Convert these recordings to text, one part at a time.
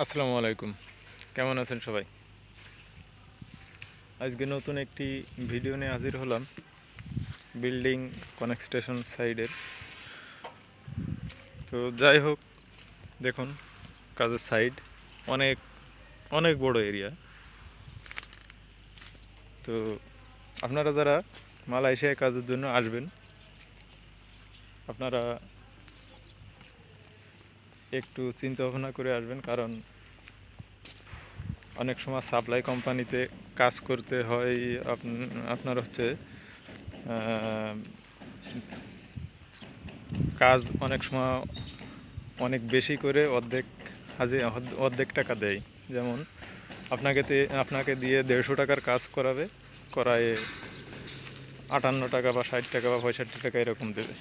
আসসালামু আলাইকুম। কেমন আছেন সবাই? আজকে নতুন একটি ভিডিও নিয়ে হাজির হলাম বিল্ডিং কনস্ট্রাকশন সাইডের। তো যাই হোক, দেখুন কাজের সাইড অনেক অনেক বড় এরিয়া। তো আপনারা যারা মালয়েশিয়ায় কাজের জন্য আসবেন, আপনারা একটু চিন্তা ভাবনা করে আসবেন, কারণ অনেক সময় সাপ্লাই কোম্পানিতে কাজ করতে হয়। আপনার হচ্ছে আহ, কাজ অনেক সময় অনেক বেশি করে অর্ধেক টাকা দেয়। যেমন আপনাকে দিয়ে 150 টাকার কাজ করায় 58 টাকা বা 60 টাকা বা 65 টাকা এরকম দেবে।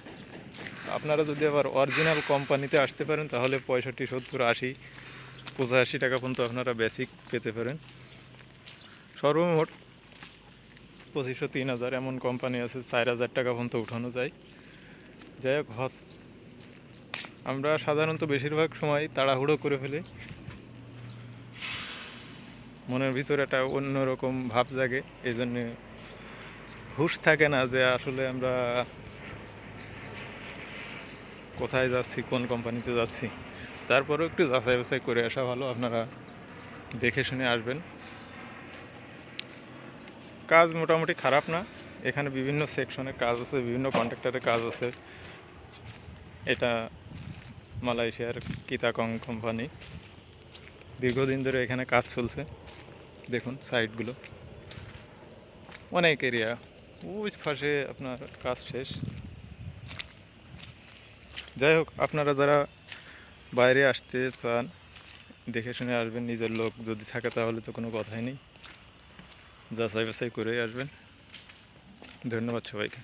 আপনারা যদি আবার অরিজিনাল কোম্পানিতে আসতে পারেন তাহলে 65, 70, 80, 85 টাকা পর্যন্ত আপনারা বেসিক পেতে পারেন। সর্বমোট 2500, 3000 এমন কোম্পানি আছে 4000 টাকা পর্যন্ত উঠানো যায়। যাই হোক, আমরা সাধারণত বেশিরভাগ সময় তাড়াহুড়ো করে ফেলি, মনের ভিতরে একটা অন্যরকম ভাব জাগে, এই জন্যে হুঁশ থাকে না যে আসলে আমরা কোথায় যাচ্ছি, কোন কোম্পানিতে যাচ্ছি। তারপরেও একটু যাচাই বাছাই করে আসা ভালো। আপনারা দেখে শুনে আসবেন। কাজ মোটামুটি খারাপ না, এখানে বিভিন্ন সেকশনের কাজ আছে, বিভিন্ন কন্ট্রাক্টরের কাজ আছে। এটা মালয়েশিয়ার কিতাকং কোম্পানি, দীর্ঘদিন ধরে এখানে কাজ চলছে। দেখুন সাইটগুলো অনেক এরিয়া, ওই পাশে আপনার কাজ শেষ। যাই হোক, আপনারা যারা বাইরে আসতে চান দেখে শুনে আসবেন। নিজের লোক যদি থাকে তাহলে তো কোনো কথাই নেই, যাচাই বাছাই করে আসবেন। ধন্যবাদ সবাইকে।